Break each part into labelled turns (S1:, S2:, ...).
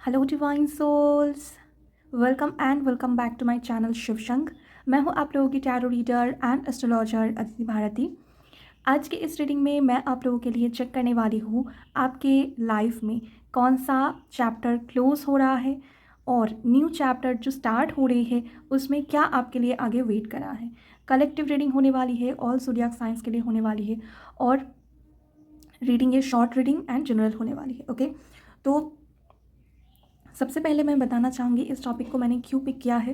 S1: Hello divine souls. Welcome back to my channel Shiv Shankh. मैं हूं आप लोगों की tarot reader and astrologer Aditi Bharti. आज की इस रीडिंग में मैं आप लोगों के लिए चेक करने वाली हूं आपके लाइफ में कौन सा चैप्टर क्लोज हो रहा है और न्यू चैप्टर जो स्टार्ट हो रही है उसमें क्या आपके लिए आगे वेट करा है। कलेक्टिव रीडिंग होने वाली है, ऑल ज़ोडिएक साइंस के लिए होने वाली है और रीडिंग ये शॉर्ट रीडिंग एंड जनरल होने वाली है। ओके, तो सबसे पहले मैं बताना चाहूँगी इस टॉपिक को मैंने क्यों पिक किया है।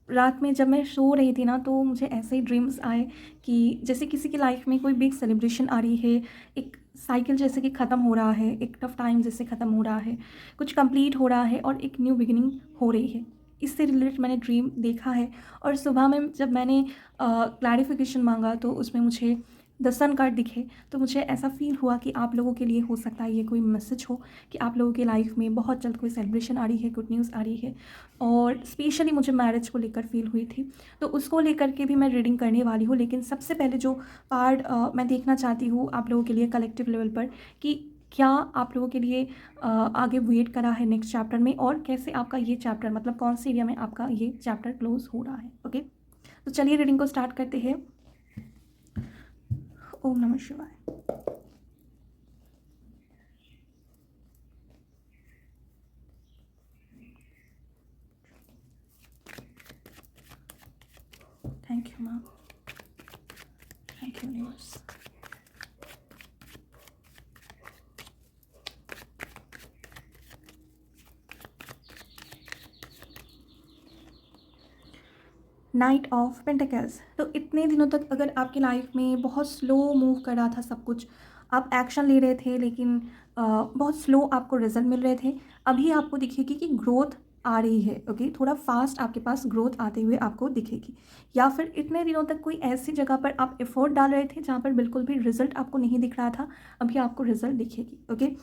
S1: रात में जब मैं सो रही थी ना, तो मुझे ऐसे ही ड्रीम्स आए कि जैसे किसी की लाइफ में कोई बिग सेलिब्रेशन आ रही है, एक साइकिल जैसे कि ख़त्म हो रहा है, एक टफ टाइम जैसे ख़त्म हो रहा है, कुछ कंप्लीट हो रहा है और एक न्यू बिगिनिंग हो रही है। इससे रिलेटेड मैंने ड्रीम देखा है। और सुबह में जब मैंने क्लैरिफिकेशन मांगा तो उसमें मुझे द सन कार्ड दिखे, तो मुझे ऐसा फील हुआ कि आप लोगों के लिए हो सकता है ये कोई मैसेज हो कि आप लोगों की लाइफ में बहुत जल्द कोई सेलिब्रेशन आ रही है, गुड न्यूज़ आ रही है। और स्पेशली मुझे मैरिज को लेकर फील हुई थी, तो उसको लेकर के भी मैं रीडिंग करने वाली हूँ। लेकिन सबसे पहले जो पार्ट मैं देखना चाहती हूँ आप लोगों के लिए कलेक्टिव लेवल पर, कि क्या आप लोगों के लिए आगे वेट करा है नेक्स्ट चैप्टर में, और कैसे आपका ये चैप्टर, मतलब कौन से एरिया में आपका ये चैप्टर क्लोज हो रहा है। ओके, तो चलिए रीडिंग को स्टार्ट करते हैं। ओम नमः शिवाय। Thank you ma'am, thank you universe. Night of pentacles. तो इतने दिनों तक अगर आपकी लाइफ में बहुत स्लो मूव कर रहा था सब कुछ, आप एक्शन ले रहे थे लेकिन बहुत स्लो आपको रिजल्ट मिल रहे थे, अभी आपको दिखेगी कि ग्रोथ आ रही है। ओके, थोड़ा फास्ट आपके पास ग्रोथ आते हुए आपको दिखेगी। या फिर इतने दिनों तक कोई ऐसी जगह पर आप एफर्ट डाल रहे थे जहाँ पर बिल्कुल भी रिजल्ट आपको नहीं दिख रहा था, अभी आपको रिजल्ट दिखेगी। ओके,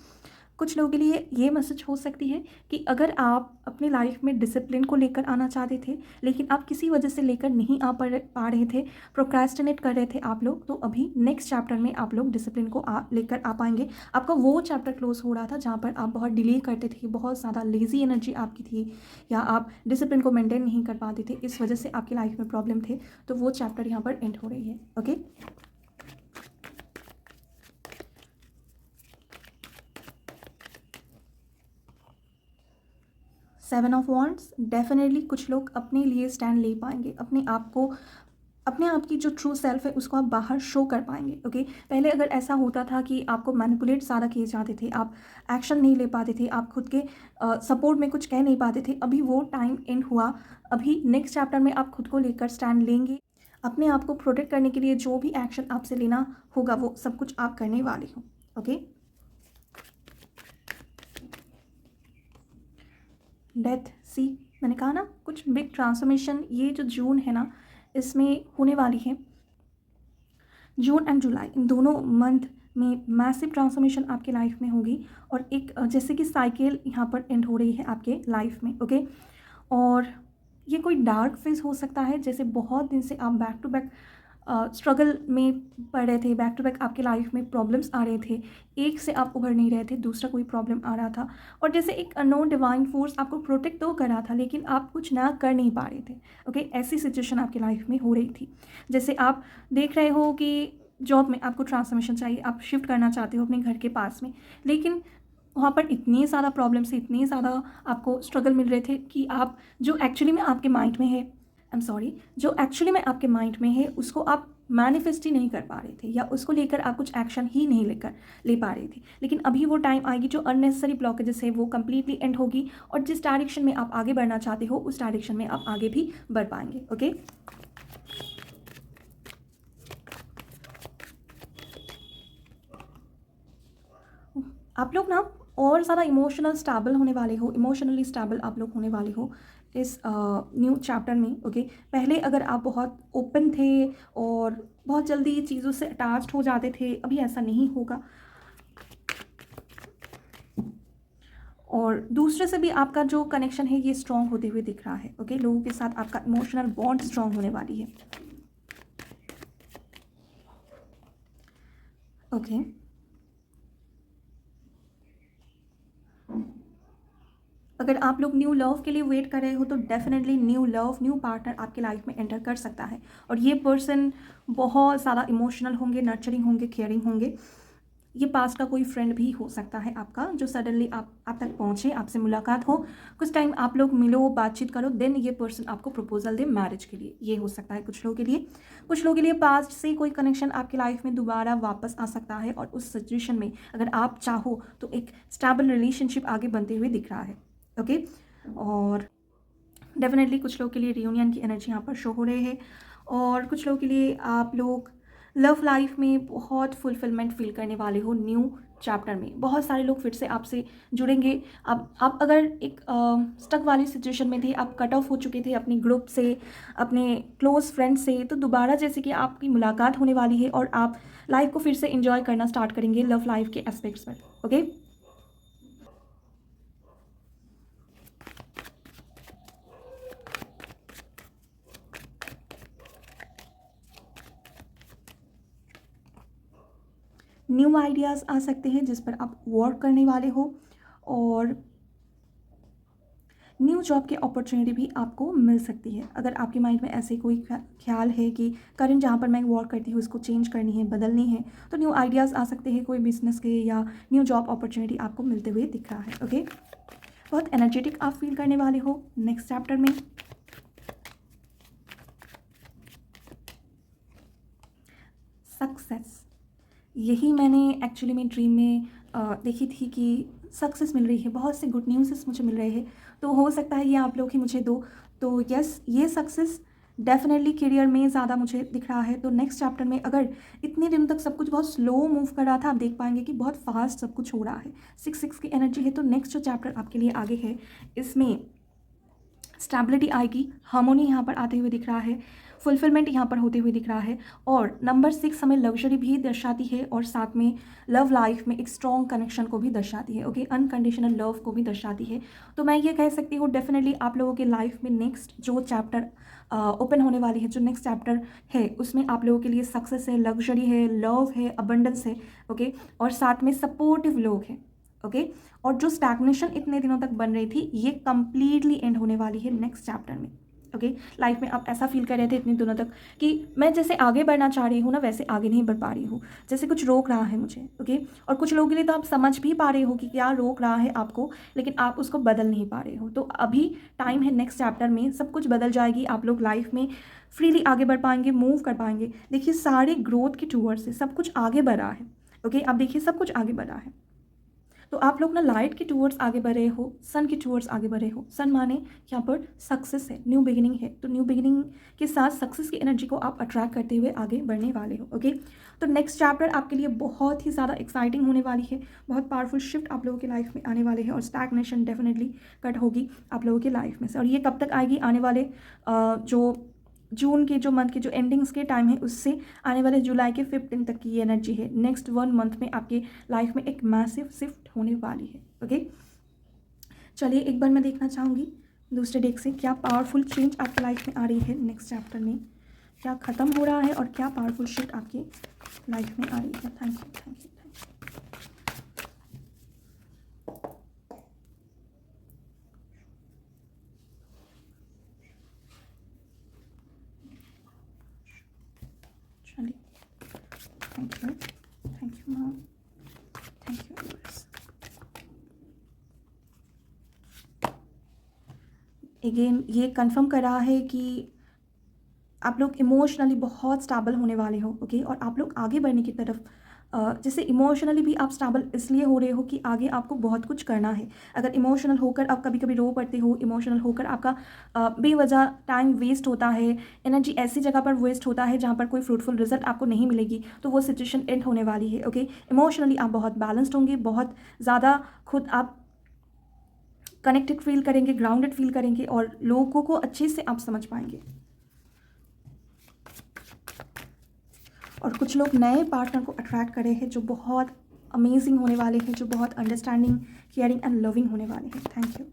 S1: कुछ लोगों के लिए ये मैसेज हो सकती है कि अगर आप अपनी लाइफ में डिसिप्लिन को लेकर आना चाहते थे लेकिन आप किसी वजह से लेकर नहीं पा रहे थे, प्रोक्रेस्टिनेट कर रहे थे आप लोग, तो अभी नेक्स्ट चैप्टर में आप लोग डिसिप्लिन को लेकर आ पाएंगे। आपका वो चैप्टर क्लोज हो रहा था जहाँ पर आप बहुत डिले करते थे, बहुत ज़्यादा लेजी एनर्जी आपकी थी, या आप डिसिप्लिन को मेंटेन नहीं कर पाते थे, इस वजह से आपकी लाइफ में प्रॉब्लम थे, तो वो चैप्टर यहाँ पर एंड हो रही है। Okay, seven of wands. Definitely कुछ लोग अपने लिए स्टैंड ले पाएंगे, अपने आप की जो ट्रू सेल्फ है उसको आप बाहर शो कर पाएंगे। ओके, पहले अगर ऐसा होता था कि आपको मैनिपुलेट ज़्यादा किए जाते थे, आप एक्शन नहीं ले पाते थे, आप खुद के सपोर्ट में कुछ कह नहीं पाते थे, अभी वो टाइम एंड हुआ। अभी नेक्स्ट चैप्टर में आप खुद को लेकर स्टैंड लेंगे, अपने आप को प्रोटेक्ट करने के लिए जो भी एक्शन आपसे लेना होगा वो सब कुछ आप करने वाले हो। ओके, डेथ सी। मैंने कहा ना, कुछ बिग ट्रांसफॉर्मेशन ये जो जून है ना इसमें होने वाली है। जून एंड जुलाई इन दोनों मंथ में मैसिव ट्रांसफॉर्मेशन आपके लाइफ में होगी, और एक जैसे कि साइकिल यहाँ पर एंड हो रही है आपके लाइफ में। ओके, और ये कोई डार्क फेज हो सकता है, जैसे बहुत दिन से आप बैक टू बैक स्ट्रगल में पड़ रहे थे, बैक टू बैक आपके लाइफ में प्रॉब्लम्स आ रहे थे, एक से आप उभर नहीं रहे थे, दूसरा कोई प्रॉब्लम आ रहा था, और जैसे एक अननोन डिवाइन फोर्स आपको प्रोटेक्ट तो कर रहा था लेकिन आप कुछ ना कर नहीं पा रहे थे। ओके, ऐसी सिचुएशन आपकी लाइफ में हो रही थी। जैसे आप देख रहे हो कि जॉब में आपको ट्रांसफॉर्मेशन चाहिए, आप शिफ्ट करना चाहते हो अपने घर के पास में, लेकिन वहाँ पर इतनी ज़्यादा प्रॉब्लम से, इतनी ज़्यादा आपको स्ट्रगल मिल रहे थे कि आप जो एक्चुअली में आपके माइंड में है, आई एम सॉरी, जो एक्चुअली में आपके माइंड में है उसको आप मैनिफेस्ट ही नहीं कर पा रहे थे, या उसको लेकर आप कुछ एक्शन ही नहीं ले पा रहे थे। लेकिन अभी वो टाइम आएगी जो अननेसेसरी ब्लॉकेजेस है वो कंप्लीटली एंड होगी, और जिस डायरेक्शन में आप आगे बढ़ना चाहते हो उस डायरेक्शन में आप आगे भी बढ़ पाएंगे। ओके, आप लोग ना और ज़्यादा इमोशनल स्टेबल होने वाले हो, इमोशनली स्टेबल आप लोग होने वाले हो इस न्यू चैप्टर में। ओके, पहले अगर आप बहुत ओपन थे और बहुत जल्दी चीज़ों से अटैच्ड हो जाते थे, अभी ऐसा नहीं होगा, और दूसरे से भी आपका जो कनेक्शन है ये स्ट्रॉन्ग होते हुए दिख रहा है। ओके, लोगों के साथ आपका इमोशनल बॉन्ड स्ट्रॉन्ग होने वाली है। ओके, अगर आप लोग न्यू लव के लिए वेट कर रहे हो तो definitely new love, new partner आपके लाइफ में एंटर कर सकता है। और ये पर्सन बहुत ज़्यादा इमोशनल होंगे, नर्चरिंग होंगे, केयरिंग होंगे। ये पास का कोई फ्रेंड भी हो सकता है आपका, जो सडनली आप तक पहुँचे, आपसे मुलाकात हो, कुछ टाइम आप लोग मिलो, बातचीत करो, देन ये पर्सन आपको प्रपोजल दे मैरिज के लिए। ये हो सकता है कुछ लोगों के लिए। कुछ लोगों के लिए पास्ट से कोई कनेक्शन आपकी लाइफ में दोबारा वापस आ सकता है, और उस सिचुएशन में अगर आप चाहो तो एक स्टेबल रिलेशनशिप आगे बनते हुए दिख रहा है। ओके, और डेफिनेटली कुछ लोगों के लिए रियूनियन की एनर्जी यहाँ पर शो हो रहे हैं, और कुछ लोगों के लिए आप लोग लव लाइफ में बहुत फुलफिलमेंट फील करने वाले हो। न्यू चैप्टर में बहुत सारे लोग फिर से आपसे जुड़ेंगे। आप अगर एक स्टक वाली सिचुएशन में थे, आप कट ऑफ हो चुके थे अपने ग्रुप से, अपने क्लोज फ्रेंड से, तो दोबारा जैसे कि आपकी मुलाकात होने वाली है और आप लाइफ को फिर से एंजॉय करना स्टार्ट करेंगे लव लाइफ के एस्पेक्ट्स पर। ओके, न्यू आइडियाज़ आ सकते हैं जिस पर आप वर्क करने वाले हो, और न्यू जॉब की अपॉर्चुनिटी भी आपको मिल सकती है। अगर आपके माइंड में ऐसे कोई ख्याल है कि करंट जहाँ पर मैं वर्क करती हूँ इसको चेंज करनी है, बदलनी है, तो न्यू आइडियाज़ आ सकते हैं। कोई बिजनेस के या न्यू जॉब अपॉर्चुनिटी आपको मिलते हुए दिख रहा है। ओके, बहुत एनर्जेटिक आप फील करने वाले हो नेक्स्ट चैप्टर में। सक्सेस, यही मैंने एक्चुअली में ड्रीम में देखी थी कि सक्सेस मिल रही है, बहुत से गुड न्यूज़ मुझे मिल रहे हैं। तो हो सकता है ये आप लोग ही मुझे दो। तो यस, ये सक्सेस डेफिनेटली करियर में ज़्यादा मुझे दिख रहा है। तो नेक्स्ट चैप्टर में अगर इतने दिनों तक सब कुछ बहुत स्लो मूव कर रहा था, आप देख पाएंगे कि बहुत फास्ट सब कुछ हो रहा है। 6 की एनर्जी है, तो नेक्स्ट जो चैप्टर आपके लिए आगे है इसमें स्टेबिलिटी आएगी, हार्मोनी यहाँ पर आते हुए दिख रहा है, फुलफिलमेंट यहाँ पर होते हुए दिख रहा है। और नंबर 6 हमें लग्जरी भी दर्शाती है, और साथ में लव लाइफ में एक स्ट्रॉन्ग कनेक्शन को भी दर्शाती है। ओके, अनकंडीशनल लव को भी दर्शाती है। तो मैं ये कह सकती हूँ डेफिनेटली आप लोगों के लाइफ में नेक्स्ट जो चैप्टर ओपन होने वाली है, जो नेक्स्ट चैप्टर है, उसमें आप लोगों के लिए सक्सेस है, लग्जरी है, लव है, अबंडेंस है। ओके, और साथ में सपोर्टिव लोग हैं। ओके, और जो स्टैग्नेशन इतने दिनों तक बन रही थी ये कंप्लीटली एंड होने वाली है नेक्स्ट चैप्टर में। ओके, लाइफ में आप ऐसा फील कर रहे थे इतने दिनों तक कि मैं जैसे आगे बढ़ना चाह रही हूँ ना, वैसे आगे नहीं बढ़ पा रही हूँ, जैसे कुछ रोक रहा है मुझे। ओके, और कुछ लोगों के लिए तो आप समझ भी पा रहे हो कि क्या रोक रहा है आपको, लेकिन आप उसको बदल नहीं पा रहे हो। तो अभी टाइम है, नेक्स्ट चैप्टर में सब कुछ बदल जाएगी, आप लोग लाइफ में फ्रीली आगे बढ़ पाएंगे, मूव कर पाएंगे। देखिए सारे ग्रोथ के टूवर्ड्स से सब कुछ आगे बढ़ रहा है। ओके, आप देखिए सब कुछ आगे बढ़ रहा है। तो आप लोग ना लाइट के टूवर्ड्स आगे बढ़ रहे हो, सन के टूवर्ड्स आगे बढ़ रहे हो। सन माने यहाँ पर सक्सेस है, न्यू बिगिनिंग है। तो न्यू बिगिनिंग के साथ सक्सेस की एनर्जी को आप अट्रैक्ट करते हुए आगे बढ़ने वाले हो। ओके, तो नेक्स्ट चैप्टर आपके लिए बहुत ही ज़्यादा एक्साइटिंग होने वाली है, बहुत पावरफुल शिफ्ट आप लोगों की लाइफ में आने वाले हैं, और स्टैग्नेशन डेफिनेटली कट होगी आप लोगों की लाइफ में से। और ये कब तक आएगी, आने वाले जो जून के जो मंथ के जो एंडिंग्स के टाइम है उससे आने वाले जुलाई के 15 तक की ये एनर्जी है। नेक्स्ट 1 मंथ में आपके लाइफ में एक मैसिव शिफ्ट होने वाली है। ओके, चलिए एक बार मैं देखना चाहूँगी दूसरे डेक से क्या पावरफुल चेंज आपकी लाइफ में आ रही है नेक्स्ट चैप्टर में, क्या ख़त्म हो रहा है और क्या पावरफुल शिफ्ट आपकी लाइफ में आ रही है। Thank you, thank you, thank you. चलिए, thank you, thank you ma'am, thank you. Again ये कंफर्म कर रहा है कि आप लोग इमोशनली बहुत स्टेबल होने वाले हो। ओके, और आप लोग आगे बढ़ने की तरफ जैसे इमोशनली भी आप स्टेबल इसलिए हो रहे हो कि आगे आपको बहुत कुछ करना है। अगर इमोशनल होकर आप कभी कभी रो पड़ते हो, इमोशनल होकर आपका बेवजह टाइम वेस्ट होता है, एनर्जी ऐसी जगह पर वेस्ट होता है जहाँ पर कोई फ्रूटफुल रिजल्ट आपको नहीं मिलेगी, तो वो सिचुएशन एंड होने वाली है। ओके, इमोशनली आप बहुत बैलेंस्ड होंगे, बहुत ज़्यादा खुद आप कनेक्टेड फील करेंगे, ग्राउंडेड फील करेंगे, और लोगों को अच्छे से आप समझ पाएंगे। और कुछ लोग नए पार्टनर को अट्रैक्ट कर रहे हैं जो बहुत अमेजिंग होने वाले हैं, जो बहुत अंडरस्टैंडिंग, केयरिंग एंड लविंग होने वाले हैं। Thank you.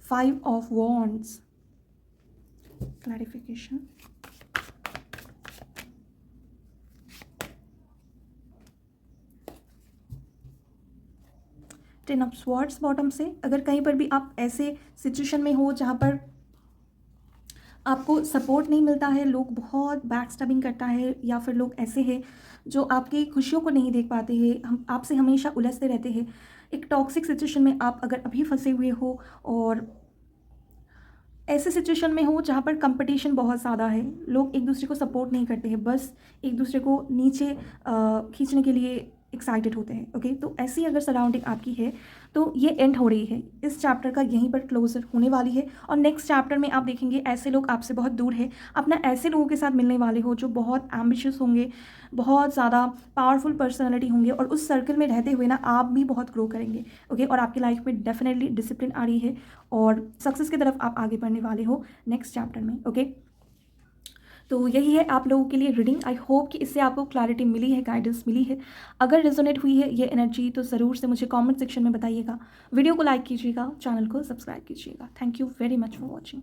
S1: 5 of wands, clarification. 10 of swords bottom से। अगर कहीं पर भी आप ऐसे सिचुएशन में हो जहाँ पर आपको सपोर्ट नहीं मिलता है, लोग बहुत बैक स्टैबिंग करता है, या फिर लोग ऐसे हैं जो आपकी खुशियों को नहीं देख पाते हैं, हम आपसे हमेशा उलझते रहते हैं, एक टॉक्सिक सिचुएशन में आप अगर अभी फंसे हुए हो और ऐसे सिचुएशन में हो जहाँ पर कंपटीशन बहुत ज़्यादा है, लोग एक दूसरे को सपोर्ट नहीं करते हैं, बस एक दूसरे को नीचे खींचने के लिए एक्साइटेड होते हैं। ओके, तो ऐसी अगर सराउंडिंग आपकी है तो ये एंड हो रही है, इस चैप्टर का यहीं पर क्लोजर होने वाली है। और नेक्स्ट चैप्टर में आप देखेंगे ऐसे लोग आपसे बहुत दूर है, अपना ऐसे लोगों के साथ मिलने वाले हो जो बहुत एम्बिशियस होंगे, बहुत ज़्यादा पावरफुल पर्सनैलिटी होंगे, और उस सर्कल में रहते हुए ना आप भी बहुत ग्रो करेंगे। ओके, और आपकी लाइफ में डेफिनेटली डिसिप्लिन आ रही है और सक्सेस की तरफ आप आगे बढ़ने वाले हो नेक्स्ट चैप्टर में। ओके, तो यही है आप लोगों के लिए रीडिंग। आई होप कि इससे आपको क्लैरिटी मिली है, गाइडेंस मिली है। अगर रेजोनेट हुई है ये एनर्जी तो ज़रूर से मुझे कमेंट सेक्शन में बताइएगा, वीडियो को लाइक कीजिएगा, चैनल को सब्सक्राइब कीजिएगा। Thank you very much for watching.